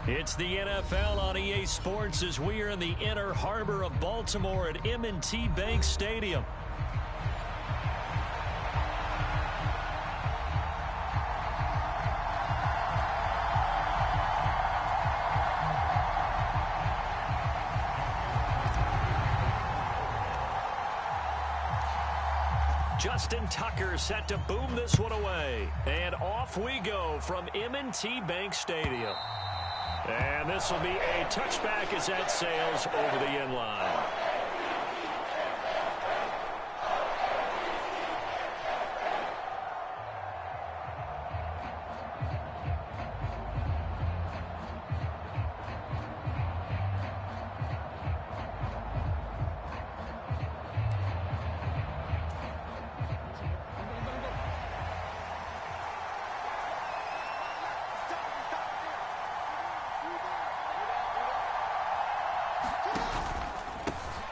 It's the NFL on EA Sports as we are in the inner harbor of Baltimore at M&T Bank Stadium. Justin Tucker set to boom this one away. And off we go from M&T Bank Stadium. And this will be a touchback as that sails over the end line.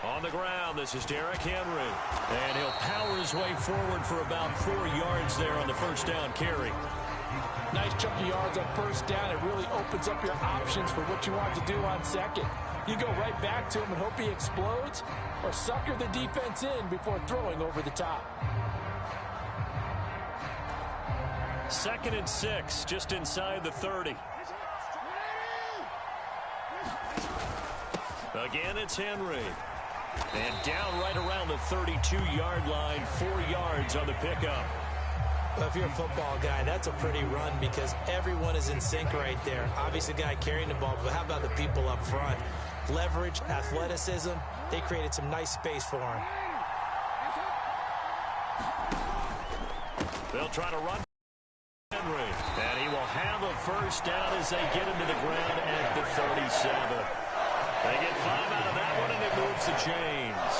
On the ground, this is Derrick Henry. And he'll power his way forward for about 4 yards there on the first down carry. Nice chunky yards on first down. It really opens up your options for what you want to do on second. You go right back to him and hope he explodes, or sucker the defense in before throwing over the top. 2nd and 6, just inside the 30. Again, it's Henry. And down right around the 32-yard line, 4 yards on the pickup. Well, if you're a football guy, that's a pretty run because everyone is in sync right there. Obviously, the guy carrying the ball, but how about the people up front? Leverage, athleticism, they created some nice space for him. They'll try to run Henry. And he will have a first down as they get him to the ground at the 37. They get 5 out of that one, and it moves the chains.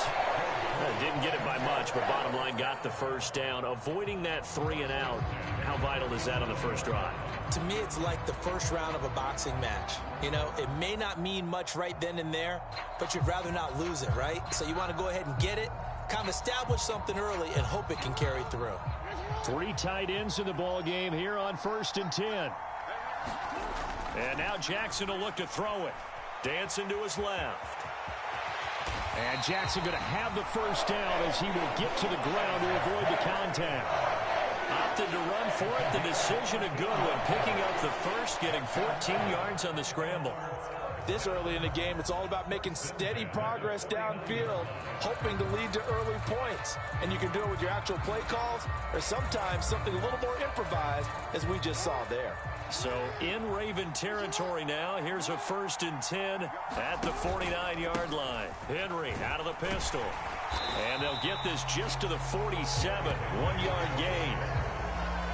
Didn't get it by much, but bottom line got the first down. Avoiding that 3 and out, how vital is that on the first drive? To me, it's like the first round of a boxing match. You know, it may not mean much right then and there, but you'd rather not lose it, right? So you want to go ahead and get it, kind of establish something early, and hope it can carry through. 3 tight ends in the ball game here on 1st and 10. And now Jackson will look to throw it. Dancing to his left. And Jackson going to have the first down as he will get to the ground to avoid the contact. Opted to run for it. The decision a good one. Picking up the first, getting 14 yards on the scramble. This early in the game, it's all about making steady progress downfield, hoping to lead to early points. And you can do it with your actual play calls or sometimes something a little more improvised, as we just saw there. So in Raven territory now. Here's a 1st and 10 at the 49-yard line. Henry out of the pistol. And they'll get this just to the 47. 1-yard gain.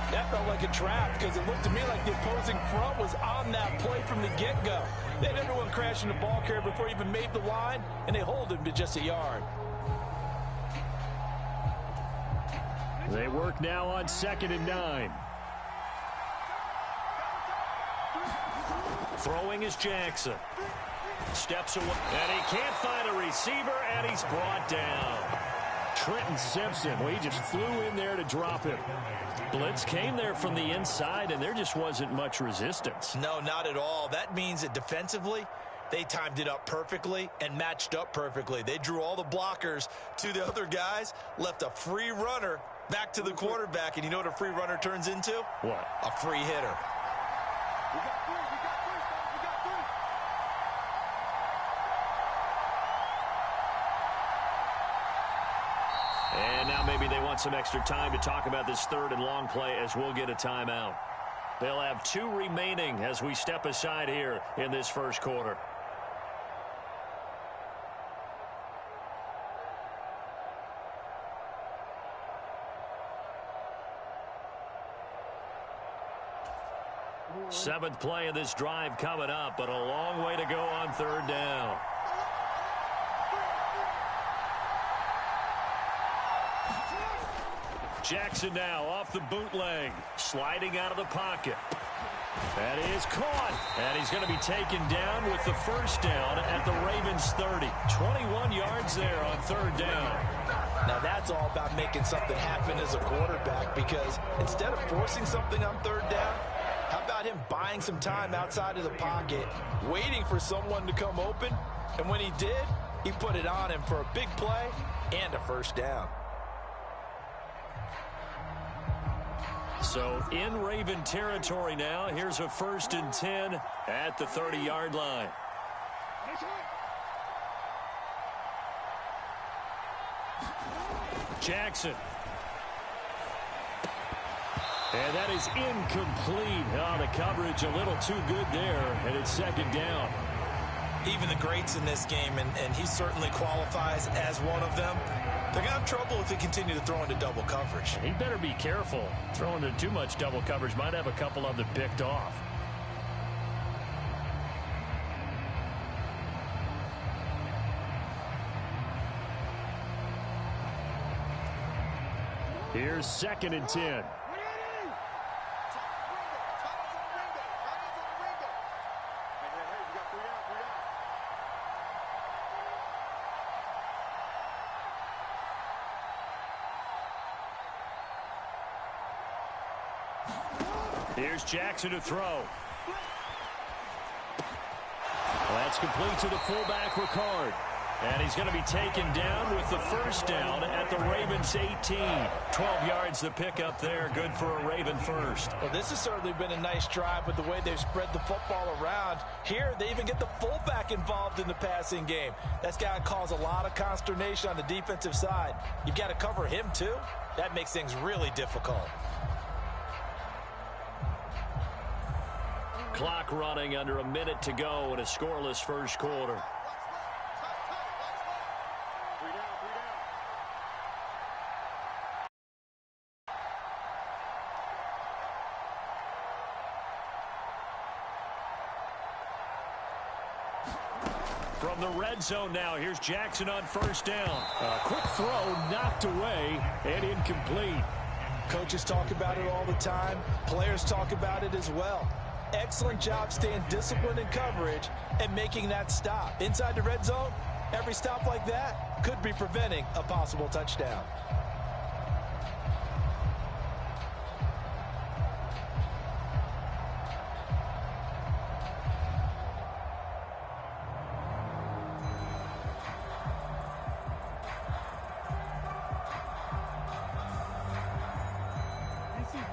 That felt like a trap because it looked to me like the opposing front was on that play from the get-go. They had everyone crashing the ball carrier before he even made the line, and they hold him to just a yard. They work now on 2nd and 9. Throwing is Jackson. Steps away, and he can't find a receiver, and he's brought down. Trenton Simpson, well, he just flew in there to drop him. Blitz came there from the inside, and there just wasn't much resistance. No, not at all. That means that defensively, they timed it up perfectly and matched up perfectly. They drew all the blockers to the other guys, left a free runner back to the quarterback, and you know what a free runner turns into? What? A free hitter. And now maybe they want some extra time to talk about this 3rd and long play as we'll get a timeout. They'll have 2 remaining as we step aside here in this first quarter. Seventh play of this drive coming up, but a long way to go on 3rd down. Jackson now off the bootleg, sliding out of the pocket. That is caught, and he's going to be taken down with the first down at the Ravens 30. 21 yards there on 3rd down. Now that's all about making something happen as a quarterback, because instead of forcing something on 3rd down, how about about him buying some time outside of the pocket, waiting for someone to come open, and when he did, he put it on him for a big play and a first down. So in Raven territory now, here's a 1st and 10 at the 30-yard line. Jackson. And that is incomplete. Oh, the coverage a little too good there, and it's 2nd down. Even the greats in this game, and he certainly qualifies as one of them, they're going to have trouble if they continue to throw into double coverage. He better be careful. Throwing into too much double coverage might have a couple of them picked off. Here's 2nd and 10. Here's Jackson to throw. That's complete to the fullback, Ricard. And he's going to be taken down with the first down at the Ravens 18. 12 yards the pickup there. Good for a Raven first. Well, this has certainly been a nice drive with the way they've spread the football around. Here, they even get the fullback involved in the passing game. That's got to cause a lot of consternation on the defensive side. You've got to cover him, too. That makes things really difficult. Clock running, under a minute to go in a scoreless first quarter. From the red zone now, here's Jackson on first down. A quick throw knocked away and incomplete. Coaches talk about it all the time. Players talk about it as well. Excellent job staying disciplined in coverage and making that stop. Inside the red zone, every stop like that could be preventing a possible touchdown.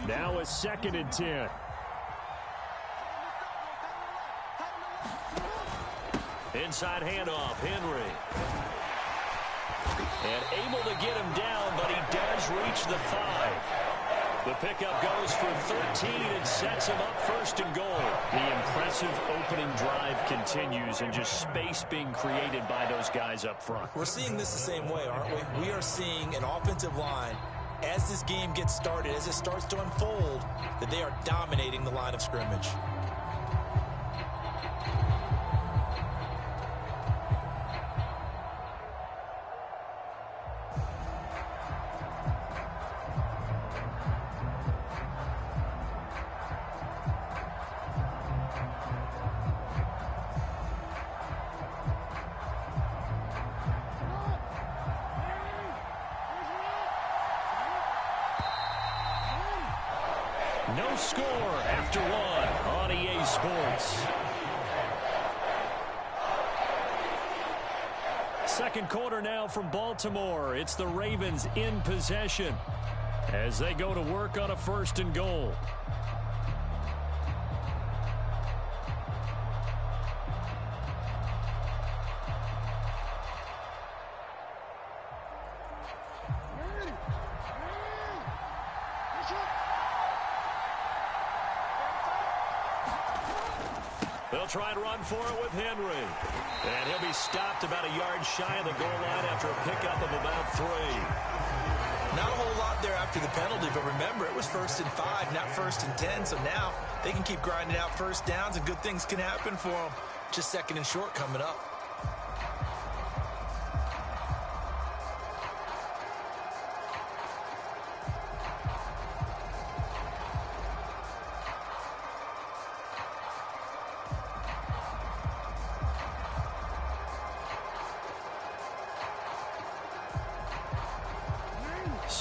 Now a 2nd and 10. Inside handoff, Henry. And able to get him down, but he does reach the 5. The pickup goes for 13 and sets him up 1st and goal. The impressive opening drive continues, and just space being created by those guys up front. We're seeing this the same way, aren't we? We are seeing an offensive line, as this game gets started, as it starts to unfold, that they are dominating the line of scrimmage. No score after one on EA Sports. Second quarter now from Baltimore. It's the Ravens in possession as they go to work on a 1st and goal. They'll try and run for it with Henry. And he'll be stopped about a yard shy of the goal line after a pickup of about 3. Not a whole lot there after the penalty, but remember, it was 1st and 5, not 1st and 10, so now they can keep grinding out first downs and good things can happen for them. Just 2nd and short coming up.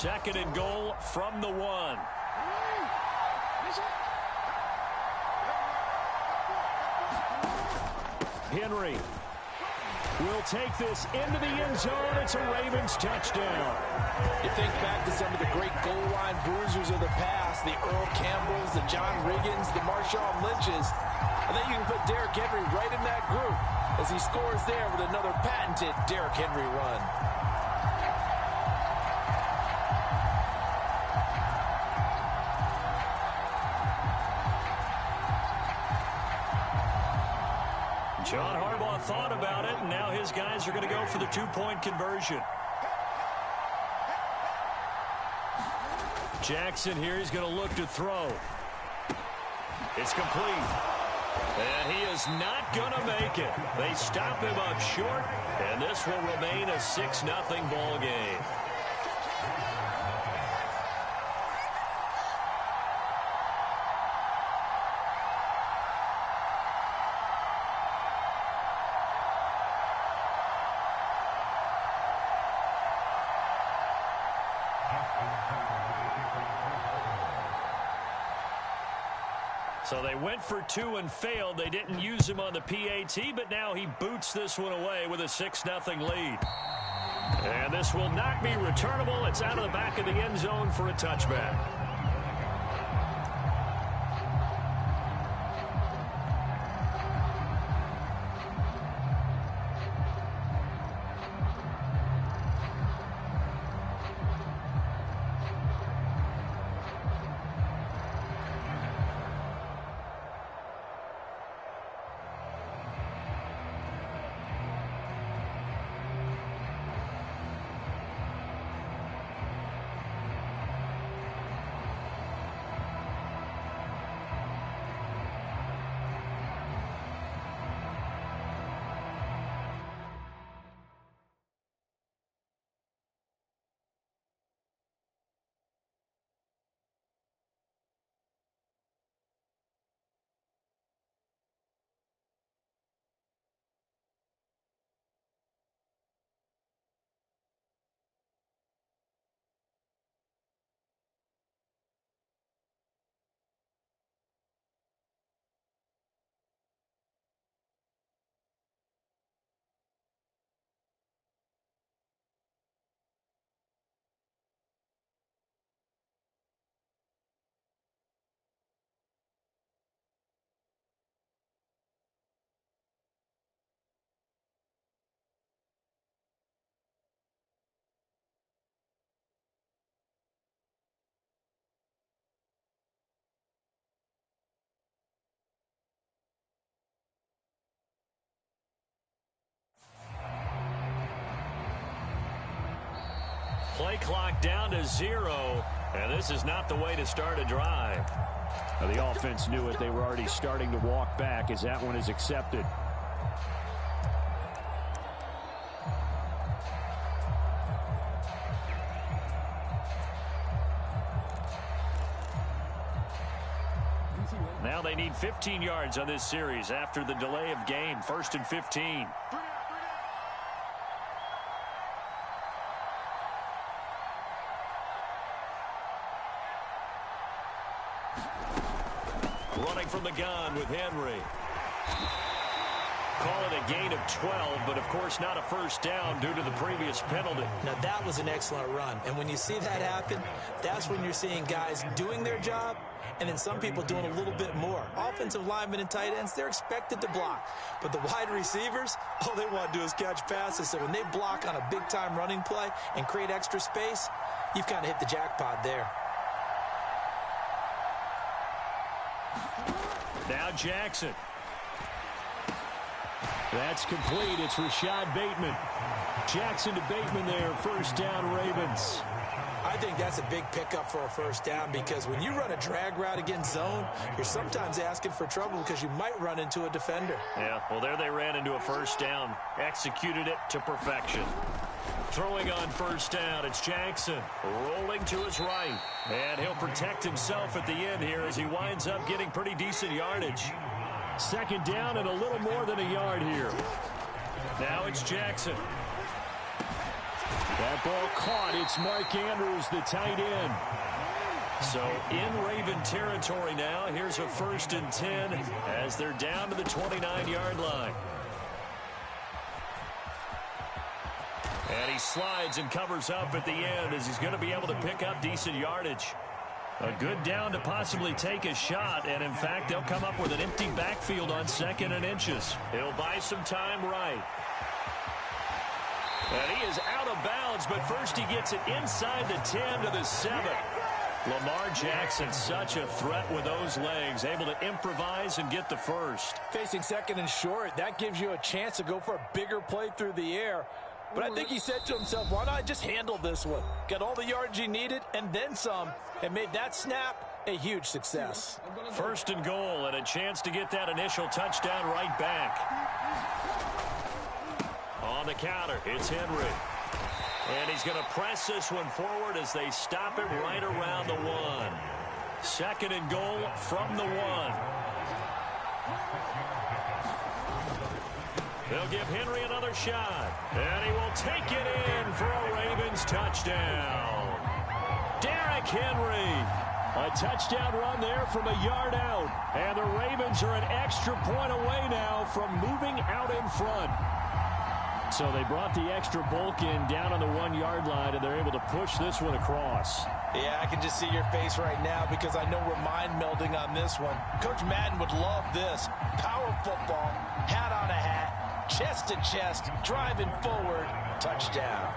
Second and goal from the 1. Henry will take this into the end zone. It's a Ravens touchdown. You think back to some of the great goal line bruisers of the past, the Earl Campbells, the John Riggins, the Marshawn Lynches. I think you can put Derrick Henry right in that group as he scores there with another patented Derrick Henry run. John Harbaugh thought about it, and now his guys are going to go for the two-point conversion. Jackson here, he's going to look to throw. It's complete. And he is not going to make it. They stop him up short, and this will remain a 6-0 ball game. So they went for two and failed. They didn't use him on the PAT, but now he boots this one away with a 6-0 lead. And this will not be returnable. It's out of the back of the end zone for a touchback. Play clock down to 0, and this is not the way to start a drive. Now, the offense knew it. They were already starting to walk back as that one is accepted. Now they need 15 yards on this series after the delay of game. 1st and 15. Running from the gun with Henry. Call it a gain of 12, but of course not a first down due to the previous penalty. Now that was an excellent run, and when you see that happen, that's when you're seeing guys doing their job and then some people doing a little bit more. Offensive linemen and tight ends, they're expected to block, but the wide receivers, all they want to do is catch passes. So when they block on a big-time running play and create extra space, you've kind of hit the jackpot there. Now Jackson. That's complete. It's Rashad Bateman. Jackson to Bateman there. First down, Ravens. I think that's a big pickup for a first down because when you run a drag route against zone, you're sometimes asking for trouble because you might run into a defender. Yeah, well, there they ran into a first down. Executed it to perfection. Throwing on first down, it's Jackson. Rolling to his right. And he'll protect himself at the end here as he winds up getting pretty decent yardage. Second down and a little more than a yard here. Now it's Jackson. That ball caught. It's Mark Andrews, the tight end. So in Raven territory now. Here's a 1st and 10 as they're down to the 29-yard line. And he slides and covers up at the end as he's going to be able to pick up decent yardage. A good down to possibly take a shot, and in fact, they'll come up with an empty backfield on 2nd and inches. He'll buy some time right. And he is out of bounds, but first he gets it inside the 10 to the 7. Lamar Jackson, such a threat with those legs, able to improvise and get the first. Facing 2nd and short, that gives you a chance to go for a bigger play through the air. But I think he said to himself, why not just handle this one? Got all the yards he needed and then some, and made that snap a huge success. 1st and goal, and a chance to get that initial touchdown right back. On the counter, it's Henry. And he's going to press this one forward as they stop it right around the 1. 2nd and goal from the 1. They'll give Henry another shot. And he will take it in for a Ravens touchdown. Derrick Henry. A touchdown run there from a yard out. And the Ravens are an extra point away now from moving out in front. So they brought the extra bulk in down on the 1-yard line, and they're able to push this one across. Yeah, I can just see your face right now because I know we're mind melding on this one. Coach Madden would love this. Power football, hat on a hat, chest to chest, driving forward, touchdown.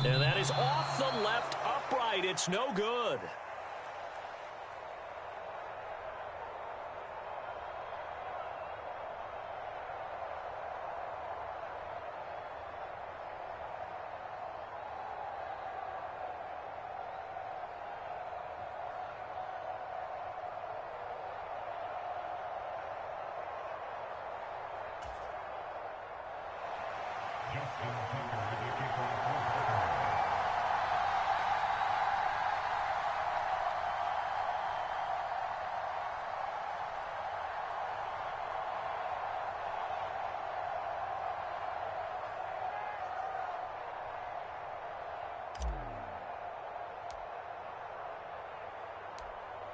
And that is off the left upright. It's no good.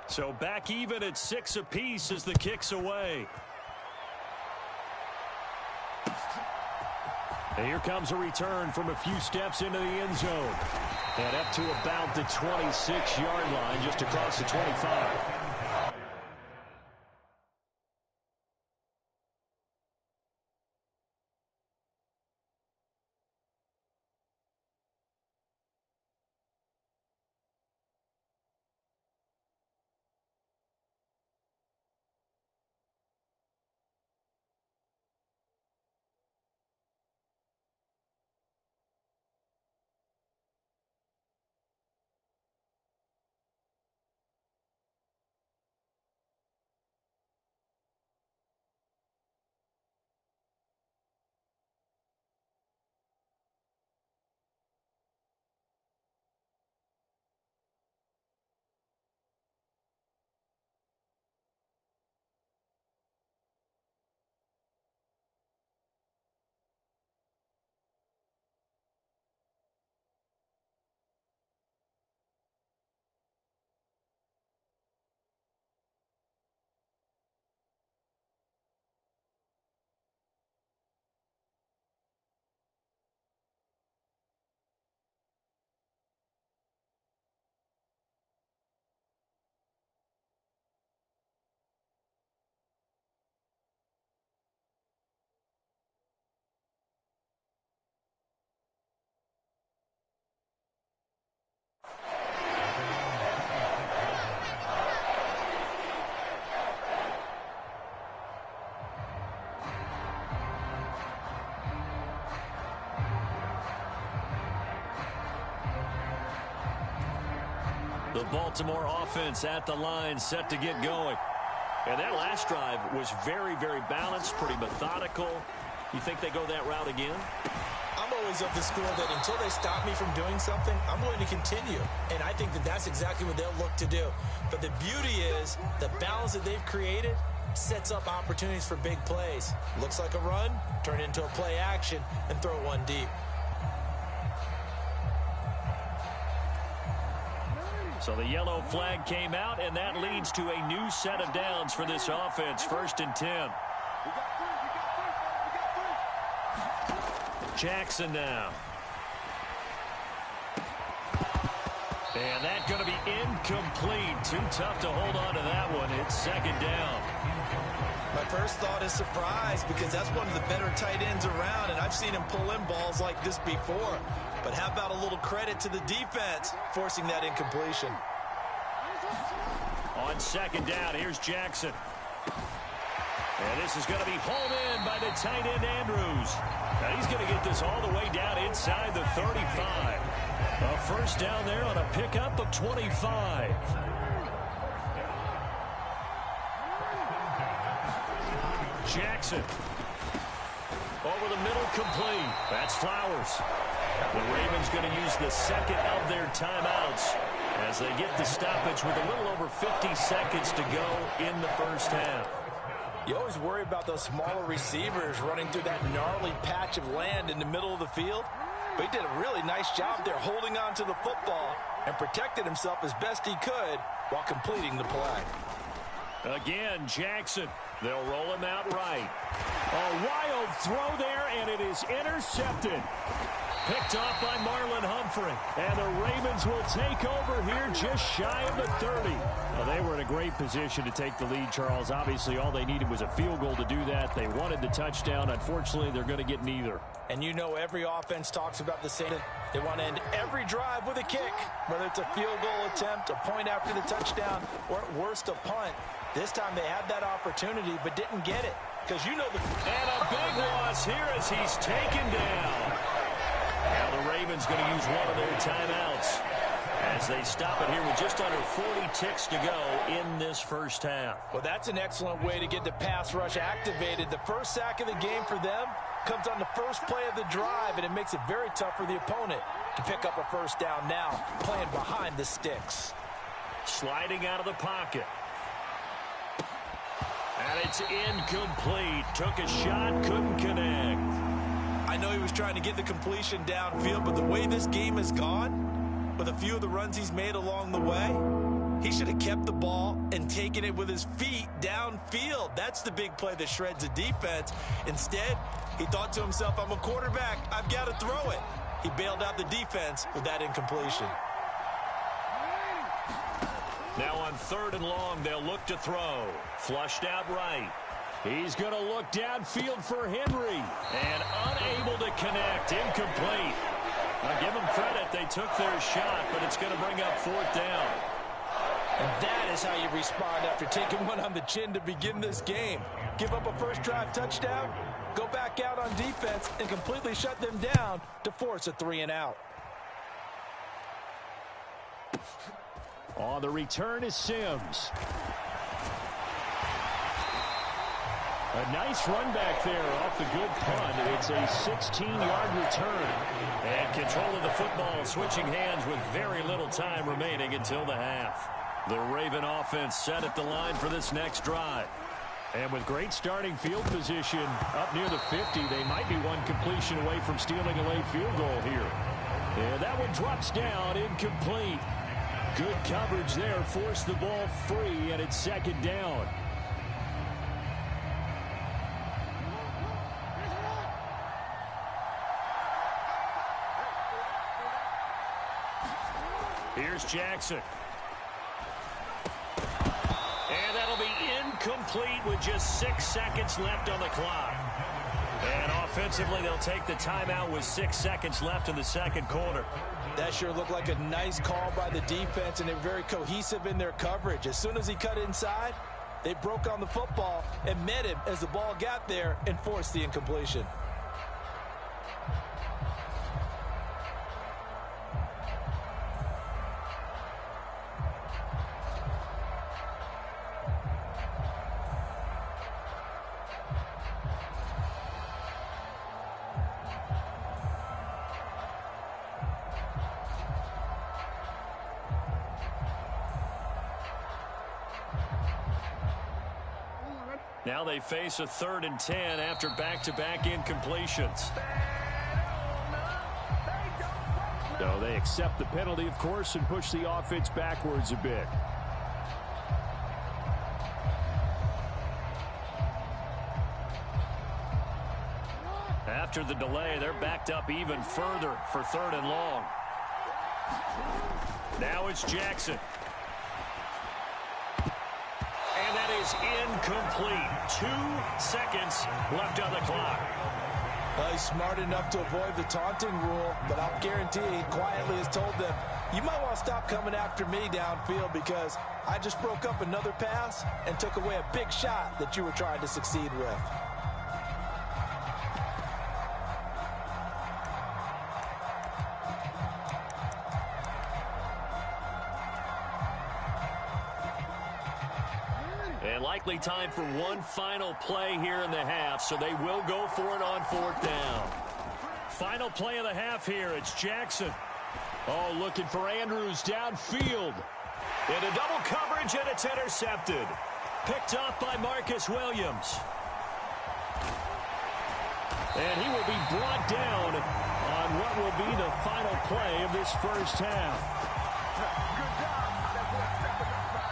So back even at 6 apiece as the kick's away. And here comes a return from a few steps into the end zone. And up to about the 26-yard line, just across the 25. The Baltimore offense at the line, set to get going. And that last drive was very, very balanced, pretty methodical. You think they go that route again? I'm always of the school that until they stop me from doing something, I'm going to continue. And I think that that's exactly what they'll look to do. But the beauty is the balance that they've created sets up opportunities for big plays. Looks like a run, turn it into a play action, and throw one deep. So the yellow flag came out, and that leads to a new set of downs for this offense. 1st and 10. Jackson now. And that's going to be incomplete. Too tough to hold on to that one. It's 2nd down. My first thought is surprise, because that's one of the better tight ends around, and I've seen him pull in balls like this before. But how about a little credit to the defense forcing that incompletion? On 2nd down, here's Jackson. And this is going to be hauled in by the tight end, Andrews. Now he's going to get this all the way down inside the 35. A 1st down there on a pickup of 25. Jackson. Over the middle, complete. That's Flowers. The Ravens going to use the 2nd of their timeouts as they get the stoppage with a little over 50 seconds to go in the 1st half. You always worry about those smaller receivers running through that gnarly patch of land in the middle of the field. But he did a really nice job there holding on to the football and protected himself as best he could while completing the play. Again, Jackson. They'll roll him out right. A wild throw there, and it is intercepted. Picked off by Marlon Humphrey. And the Ravens will take over here just shy of the 30. Well, they were in a great position to take the lead, Charles. Obviously, all they needed was a field goal to do that. They wanted the touchdown. Unfortunately, they're going to get neither. And you know every offense talks about the same. They want to end every drive with a kick, whether it's a field goal attempt, a point after the touchdown, or at worst a punt. This time they had that opportunity but didn't get it. Because you know the... And a big loss here as he's taken down. Now the Ravens going to use one of their timeouts as they stop it here with just under 40 ticks to go in this 1st half. Well, that's an excellent way to get the pass rush activated. The first sack of the game for them comes on the first play of the drive, and it makes it very tough for the opponent to pick up a 1st down now, playing behind the sticks. Sliding out of the pocket. And it's incomplete. Took a shot, couldn't connect. I know he was trying to get the completion downfield, but the way this game has gone, with a few of the runs he's made along the way, he should have kept the ball and taken it with his feet downfield. That's the big play that shreds the defense. Instead, he thought to himself, I'm a quarterback, I've got to throw it. He bailed out the defense with that incompletion. Now on 3rd and long, they'll look to throw. Flushed out right. He's going to look downfield for Henry. And unable to connect. Incomplete. I'll give them credit. They took their shot, but it's going to bring up 4th down. And that is how you respond after taking one on the chin to begin this game. Give up a first drive touchdown, go back out on defense, and completely shut them down to force a 3-and-out. On the return is Sims. A nice run back there off the good punt. It's a 16-yard return. And control of the football switching hands with very little time remaining until the half. The Raven offense set at the line for this next drive. And with great starting field position up near the 50, they might be one completion away from stealing a late field goal here. And that one drops down, incomplete. Good coverage there, forced the ball free, and it's 2nd down. Here's Jackson. And that'll be incomplete with just 6 seconds left on the clock. And offensively, they'll take the timeout with 6 seconds left in the 2nd quarter. That sure looked like a nice call by the defense, and they were very cohesive in their coverage. As soon as he cut inside, they broke on the football and met him as the ball got there and forced the incompletion. Now they face a 3rd and 10 after back-to-back incompletions. So they accept the penalty, of course, and push the offense backwards a bit. After the delay, they're backed up even further for 3rd and long. Now it's Jackson. And that is incomplete. 2 seconds left on the clock. Well, he's smart enough to avoid the taunting rule, but I'll guarantee he quietly has told them, you might want to stop coming after me downfield because I just broke up another pass and took away a big shot that you were trying to succeed with. And likely time for one final play here in the half, so they will go for it on 4th down. Final play of the half here. It's Jackson. Oh, looking for Andrews downfield. Into double coverage, and it's intercepted. Picked off by Marcus Williams. And he will be brought down on what will be the final play of this first half.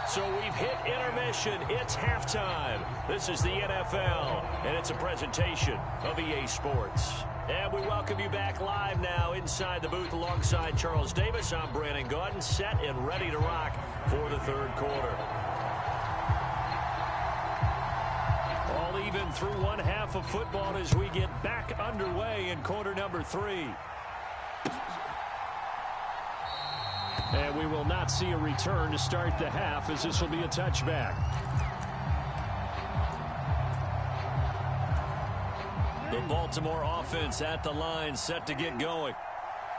So we've hit intermission. It's halftime. This is the NFL, and it's a presentation of EA Sports. And we welcome you back live now inside the booth alongside Charles Davis. I'm BrianAkaDaddyB, set and ready to rock for the 3rd quarter. All even through one half of football as we get back underway in quarter number 3. And we will not see a return to start the half, as this will be a touchback. The Baltimore offense at the line, set to get going.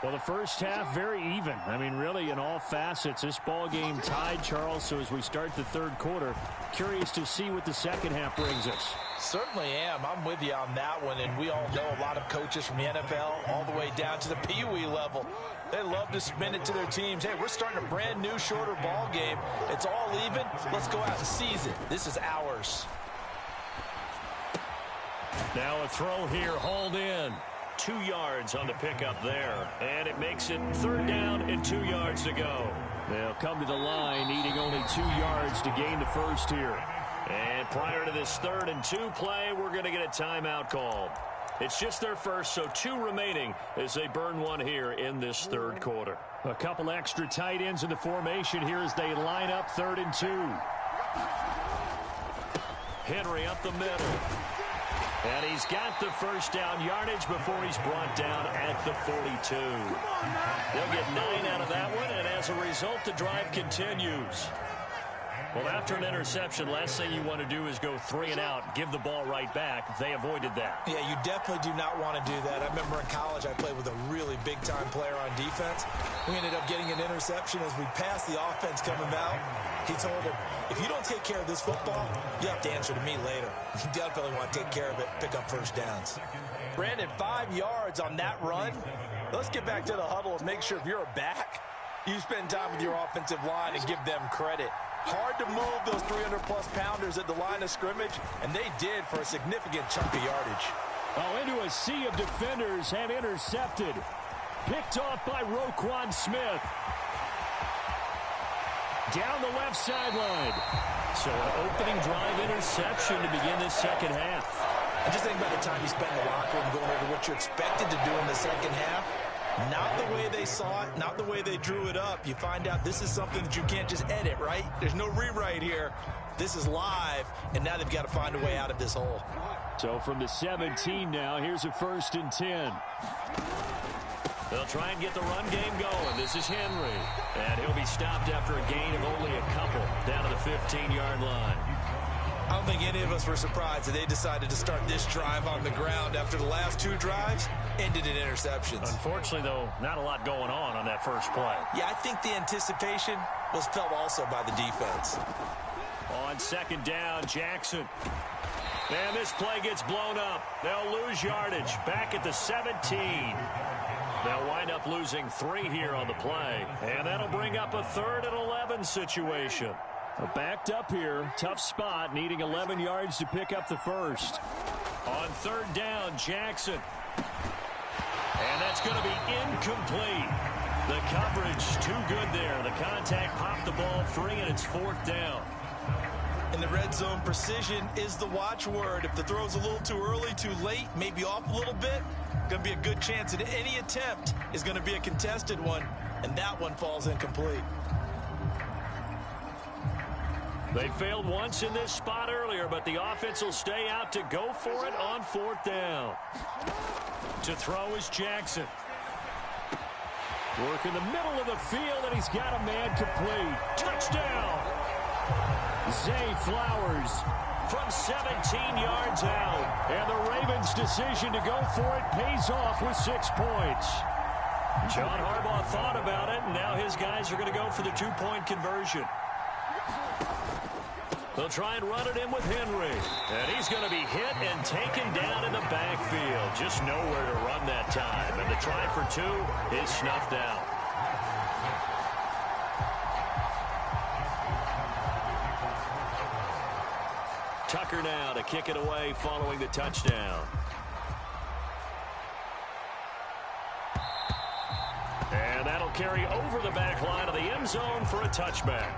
Well, the first half, very even. I mean, really, in all facets, this ball game tied, Charles. So as we start the 3rd quarter, curious to see what the second half brings us. Certainly am. I'm with you on that one. And we all know a lot of coaches from the NFL all the way down to the Pee Wee level. They love to spin it to their teams. Hey, we're starting a brand new, shorter ball game. It's all even. Let's go out and seize it. This is ours. Now a throw here, hauled in. 2 yards on the pickup there. And it makes it 3rd down and 2 yards to go. They'll come to the line needing only 2 yards to gain the first here. And prior to this 3rd and 2 play, we're going to get a timeout called. It's just their first, so 2 remaining as they burn one here in this 3rd quarter. A couple extra tight ends in the formation here as they line up 3rd and 2. Henry up the middle. And he's got the first down yardage before he's brought down at the 42. They'll get 9 out of that one, and as a result, the drive continues. Well, after an interception, last thing you want to do is go 3 and out, give the ball right back. They avoided that. Yeah, you definitely do not want to do that. I remember in college I played with a really big-time player on defense. We ended up getting an interception as we passed the offense coming out. He told him, if you don't take care of this football, you have to answer to me later. You definitely want to take care of it, pick up first downs. Brandon, 5 yards on that run. Let's get back to the huddle and make sure if you're a back, you spend time with your offensive line and give them credit. Hard to move those 300-plus pounders at the line of scrimmage, and they did for a significant chunk of yardage. Oh, into a sea of defenders and intercepted. Picked off by Roquan Smith. Down the left sideline. So an opening drive interception to begin this second half. And just think about the time you spend in the locker room going over what you're expected to do in the second half. Not the way they saw it, not the way they drew it up. You find out this is something that you can't just edit, right? There's no rewrite here. This is live, and now they've got to find a way out of this hole. So from the 17 now, here's a 1st and 10. They'll try and get the run game going. This is Henry. And he'll be stopped after a gain of only a couple down to the 15-yard line. I don't think any of us were surprised that they decided to start this drive on the ground after the last 2 drives ended in interceptions. Unfortunately, though, not a lot going on that first play. Yeah, I think the anticipation was felt also by the defense. On 2nd down, Jackson. And this play gets blown up. They'll lose yardage back at the 17. They'll wind up losing 3 here on the play. And that'll bring up a 3rd and 11 situation. Backed up here, tough spot, needing 11 yards to pick up the first. On 3rd down, Jackson. And that's going to be incomplete. The coverage too good there. The contact popped the ball free, and it's 4th down. In the red zone, precision is the watchword. If the throw's a little too early, too late, maybe off a little bit, going to be a good chance that any attempt is going to be a contested one, and that one falls incomplete. They failed once in this spot earlier, but the offense will stay out to go for it on 4th down. To throw is Jackson. Work in the middle of the field, and he's got a man complete. Touchdown! Zay Flowers from 17 yards out. And the Ravens' decision to go for it pays off with 6 points. John Harbaugh thought about it, and now his guys are going to go for the 2-point conversion. They'll try and run it in with Henry. And he's going to be hit and taken down in the backfield. Just nowhere to run that time. And the try for 2 is snuffed out. Tucker now to kick it away following the touchdown. And that'll carry over the back line of the end zone for a touchback.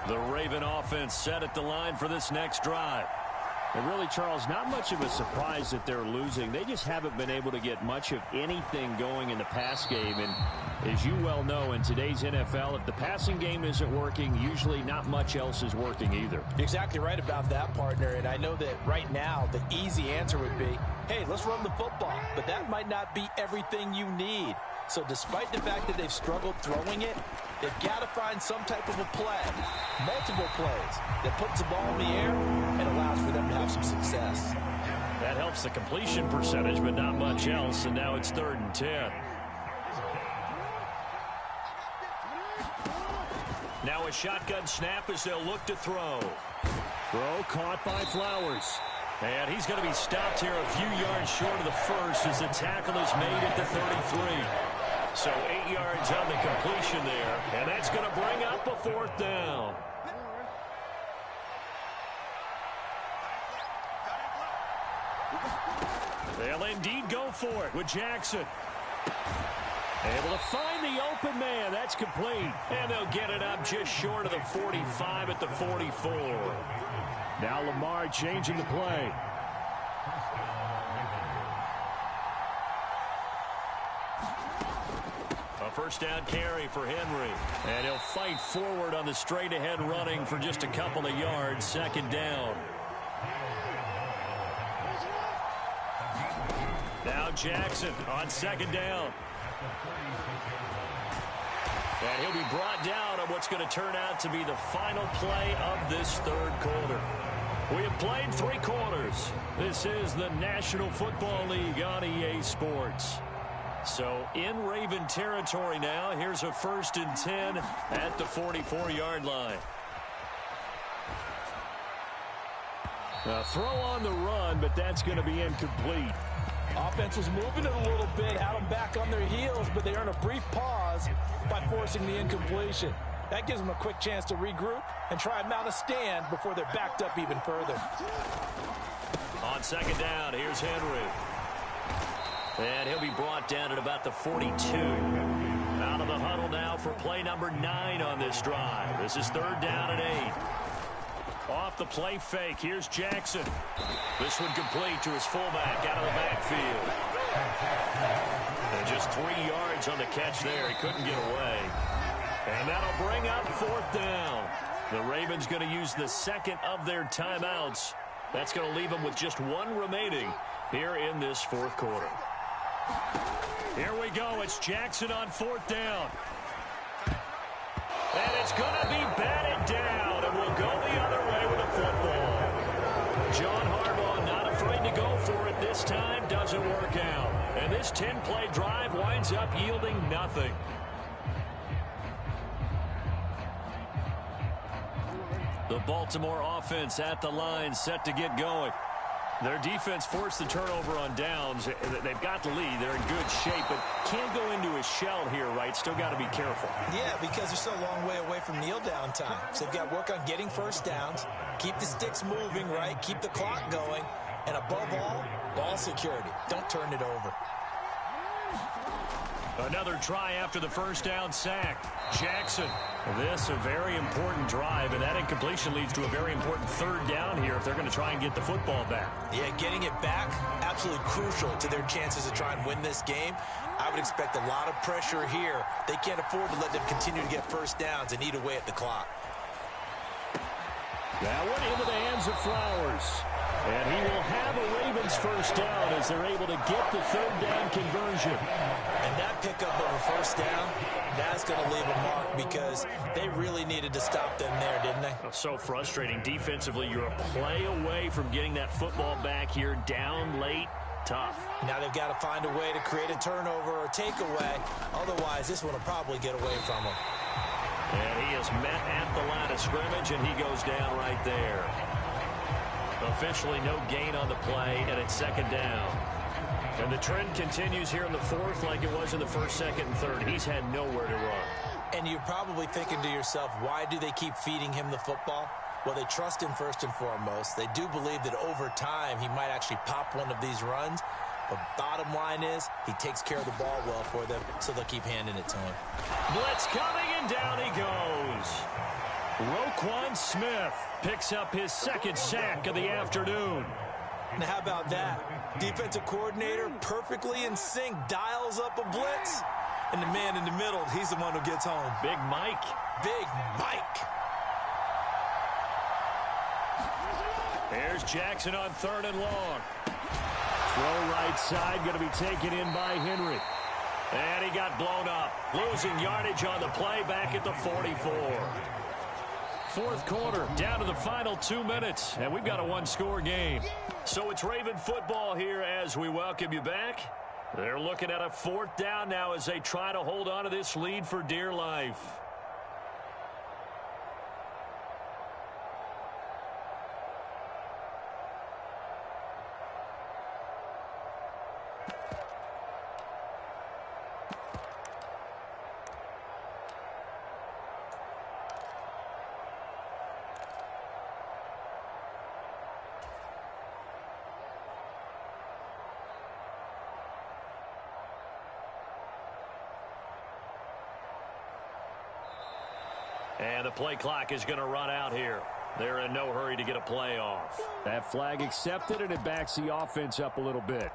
The Raven offense set at the line for this next drive. And really, Charles, not much of a surprise that they're losing. They just haven't been able to get much of anything going in the pass game. And as you well know, in today's NFL, if the passing game isn't working, usually not much else is working either. You're exactly right about that, partner. And I know that right now the easy answer would be, hey, let's run the football. But that might not be everything you need. So despite the fact that they've struggled throwing it, they've got to find some type of a play, multiple plays, that puts the ball in the air and allows for them to have some success. That helps the completion percentage, but not much else, and now it's 3rd and 10. Now a shotgun snap as they'll look to throw. Throw caught by Flowers. And he's going to be stopped here a few yards short of the first as the tackle is made at the 33. So 8 yards on the completion there, and that's going to bring up a 4th down. They'll indeed go for it with Jackson. Able to find the open man. That's complete. And they'll get it up just short of the 45 at the 44. Now Lamar changing the play. A first down carry for Henry. And he'll fight forward on the straight-ahead running for just a couple of yards. 2nd down. Now Jackson on 2nd down. And he'll be brought down on what's going to turn out to be the final play of this 3rd quarter. We have played 3 quarters. This is the National Football League on EA Sports. So in Raven territory now, here's a 1st and 10 at the 44-yard line. A throw on the run, but that's going to be incomplete. Offense was moving it a little bit, had them back on their heels, but they earn a brief pause by forcing the incompletion. That gives them a quick chance to regroup and try and mount a stand before they're backed up even further. On 2nd down, here's Henry. And he'll be brought down at about the 42. Out of the huddle now for play number 9 on this drive. This is 3rd down and 8. Off the play fake, here's Jackson. This one complete to his fullback out of the backfield. And just 3 yards on the catch there. He couldn't get away. And that'll bring up 4th down. The Ravens going to use the 2nd of their timeouts. That's going to leave them with just 1 remaining here in this 4th quarter. Here we go. It's Jackson on 4th down. And it's going to be batted down, and we'll go the other way with the football. John Harbaugh not afraid to go for it this time. Doesn't work out. And this 10-play drive winds up yielding nothing. The Baltimore offense at the line, set to get going. Their defense forced the turnover on downs. They've got the lead. They're in good shape, but can't go into a shell here, right? Still got to be careful. Yeah, because they're still a long way away from kneel down time. So they've got to work on getting first downs, keep the sticks moving, right? Keep the clock going, And above all, ball security. Don't turn it over. Another try after the first down sack. Jackson. This a very important drive, and that incompletion leads to a very important third down here if they're going to try and get the football back. Yeah, getting it back, absolutely crucial to their chances to try and win this game. I would expect a lot of pressure here. They can't afford to let them continue to get first downs and eat away at the clock. That one into the hands of Flowers. And he will have a Ravens first down as they're able to get the third down conversion. And that pickup of a first down, that's going to leave a mark because they really needed to stop them there, didn't they? So frustrating. Defensively, you're a play away from getting that football back here down late. Tough. Now they've got to find a way to create a turnover or takeaway. Otherwise, this one will probably get away from them. And he is met at the line of scrimmage, and he goes down right there. Officially no gain on the play, and it's second down. And the trend continues here in the fourth like it was in the first, second, and third. He's had nowhere to run. And you're probably thinking to yourself, why do they keep feeding him the football? Well, they trust him first and foremost. They do believe that over time he might actually pop one of these runs. But bottom line is he takes care of the ball well for them, so they'll keep handing it to him. Blitz coming, and down he goes. Roquan Smith picks up his second sack of the afternoon. Now, how about that? Defensive coordinator perfectly in sync, dials up a blitz. And the man in the middle, he's the one who gets home. Big Mike. Big Mike. There's Jackson on third and long. Throw right side, going to be taken in by Henry. And he got blown up. Losing yardage on the play back at the 44. Fourth quarter, down to the final 2 minutes, and we've got a one-score game. So it's Raven football here as we welcome you back. They're looking at a fourth down now as they try to hold on to this lead for dear life. And the play clock is going to run out here. They're in no hurry to get a play off. That flag accepted, and it backs the offense up a little bit.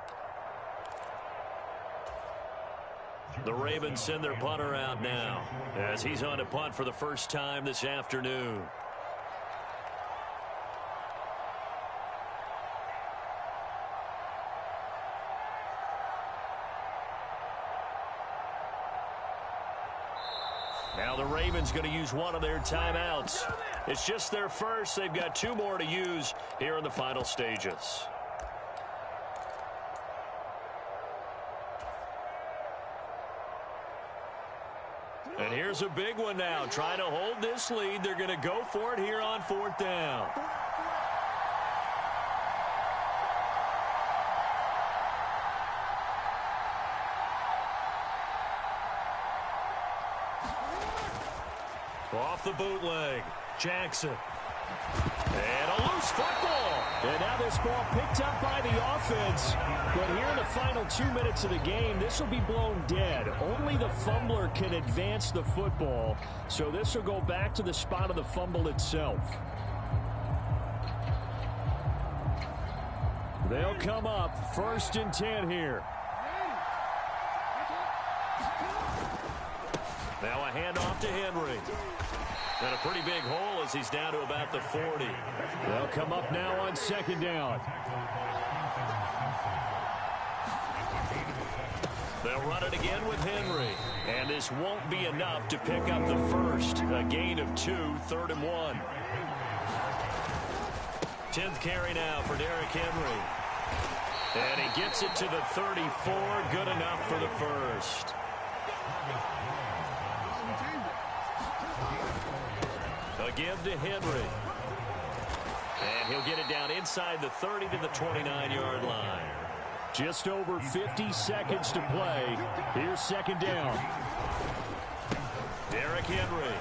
The Ravens send their punter out now as he's on to punt for the first time this afternoon. Now the Ravens going to use one of their timeouts. It's just their first. They've got two more to use here in the final stages. And here's a big one now. Trying to hold this lead. They're going to go for it here on fourth down. Off the bootleg, Jackson. And a loose football. And now this ball picked up by the offense. But here in the final 2 minutes of the game, this will be blown dead. Only the fumbler can advance the football. So this will go back to the spot of the fumble itself. They'll come up 1st and 10 here. Now a handoff to Henry. And a pretty big hole as he's down to about the 40. They'll come up now on 2nd down. They'll run it again with Henry. And this won't be enough to pick up the first. A gain of 2, 3rd and 1. 10th carry now for Derrick Henry. And he gets it to the 34. Good enough for the first. A give to Henry. And he'll get it down inside the 30 to the 29-yard line. Just over 50 seconds to play. Here's 2nd down. Derrick Henry.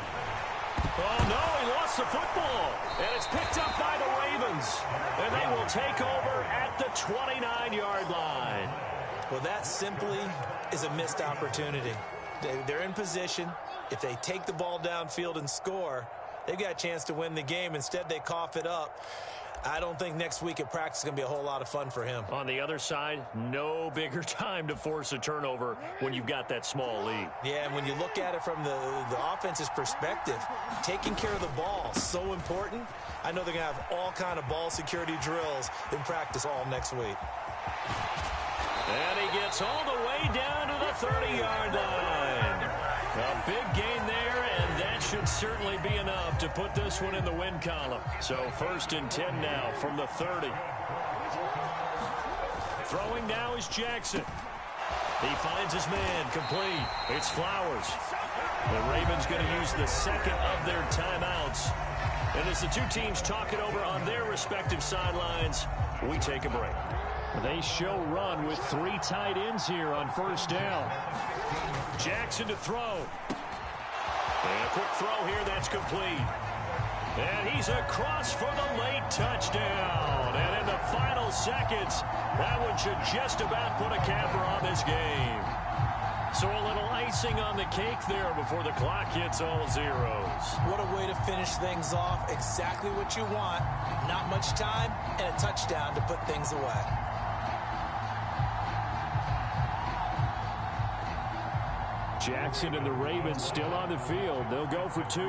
Oh, no, he lost the football. And it's picked up by the Ravens. And they will take over at the 29-yard line. Well, that simply is a missed opportunity. They're in position. If they take the ball downfield and score, they've got a chance to win the game. Instead, they cough it up. I don't think next week at practice is going to be a whole lot of fun for him. On the other side, no bigger time to force a turnover when you've got that small lead. Yeah, and when you look at it from the offense's perspective, taking care of the ball is so important. I know they're going to have all kind of ball security drills in practice all next week. And he gets all the way down to the 30-yard line. A big gain there, and that should certainly be enough to put this one in the win column. So 1st and 10 now from the 30. Throwing now is Jackson. He finds his man, complete. It's Flowers. The Ravens going to use the second of their timeouts. And as the two teams talk it over on their respective sidelines, we take a break. They show run with 3 tight ends here on 1st down. Jackson to throw. And a quick throw here, that's complete. And he's across for the late touchdown. And in the final seconds, that one should just about put a capper on this game. So a little icing on the cake there before the clock hits all zeros. What a way to finish things off. Exactly what you want. Not much time and a touchdown to put things away. Jackson and the Ravens still on the field. They'll go for 2.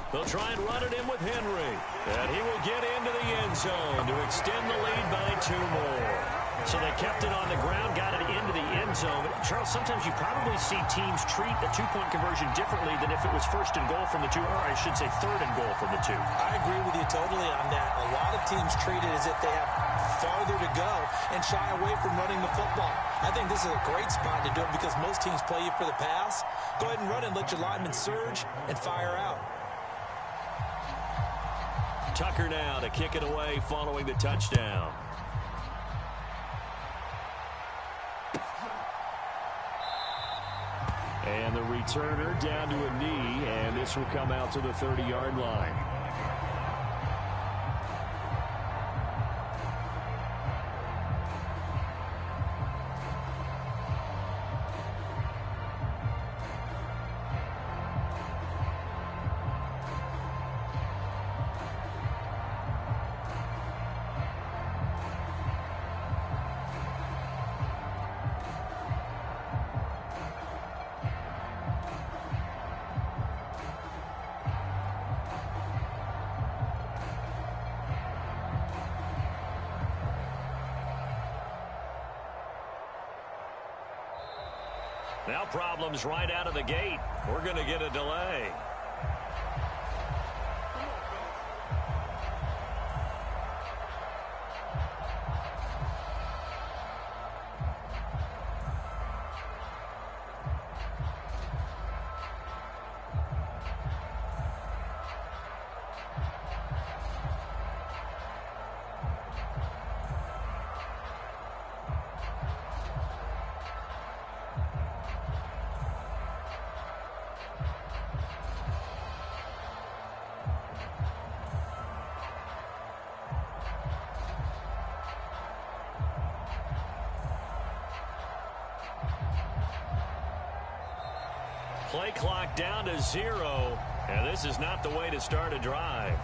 They'll try and run it in with Henry. And he will get into the end zone to extend the lead by 2 more. So they kept it on the ground, got it into the end zone. Charles, sometimes you probably see teams treat the 2-point conversion differently than if it was 1st and goal from the 2, or I should say 3rd and goal from the 2. I agree with you totally on that. A lot of teams treat it as if they have farther to go and shy away from running the football. I think this is a great spot to do it because most teams play you for the pass. Go ahead and run and let your linemen surge and fire out. Tucker now to kick it away following the touchdown. And the returner down to a knee, and this will come out to the 30-yard line. Now problems right out of the gate. We're going to get a delay. Play clock down to 0, and this is not the way to start a drive.